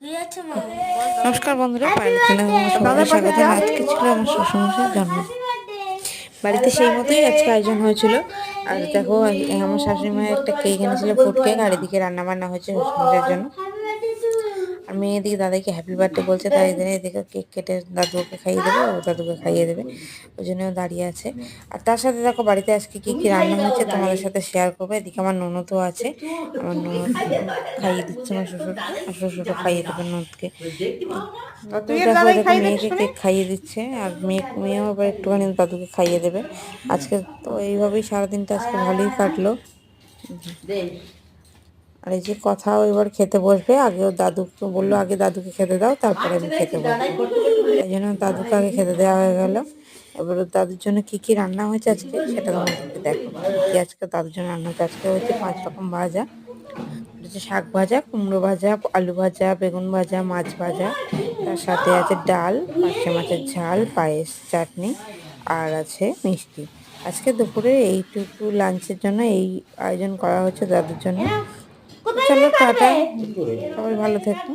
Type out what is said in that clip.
নমস্কার বন্ধুরা, সবাইকে স্বাগত। আজকে ছিল আমার শ্বশুরমশাইয়ের জন্মদিন। বাড়িতে সেই মতোই আজকে আয়োজন হয়েছিল। আর দেখো, আমার শাশুড়ি মায়ের একটা কেক এনেছিল, ফুড কেক, আর এদিকে রান্না বান্না হয়েছে শ্বশুরমশাইয়ের জন্য। আর মেয়ে এদিকে দাদাকে হ্যাপি বার্থডে বলছে, তাই এদিকে কেক কেটে দাদুকে খাইয়ে দেবে, ও দাদুকে খাইয়ে দেবে, ওই জন্য দাঁড়িয়ে আছে। আর তার সাথে দেখো বাড়িতে আজকে কি কি রান্না হয়েছে তোমাদের সাথে শেয়ার করবো। এদিকে আমার ননদও আছে, আমার ননদ খাইয়ে দিচ্ছে আমার শ্বশুরকে, আর শ্বশুরও খাইয়ে দেবে ননদকে। তো দেখো মেয়েকে কেক খাইয়ে দিচ্ছে, আর মেয়েও আবার একটুখানি দাদুকে খাইয়ে দেবে আজকে। তো এইভাবেই সারাদিনটা আজকে ভালোই কাটলো। আর এই যে কথাও এবার খেতে বসবে, আগেও দাদুকে বললো আগে দাদুকে খেতে দাও, তারপরে আমি খেতে বসবো। এই জন্য দাদুকে আগে খেতে দেওয়া হয়ে গেল। এবার দাদুর জন্য কি কি রান্না হয়েছে আজকে সেটা তোমাদেরকে দেখো। কি আজকে দাদুর জন্য রান্না হয়েছে, আজকে হয়েছে 5 রকম ভাজা। হচ্ছে শাক ভাজা, কুমড়ো ভাজা, আলু ভাজা, বেগুন ভাজা, মাছ ভাজা, তার সাথে আছে ডাল, পার্শে মাছের ঝাল, পায়েস, চাটনি, আর আছে মিষ্টি। আজকে দুপুরে এইটুকু লাঞ্চের জন্য এই আয়োজন করা হচ্ছে দাদুর জন্য। চলো টাটা, সবাই ভালো থেকো।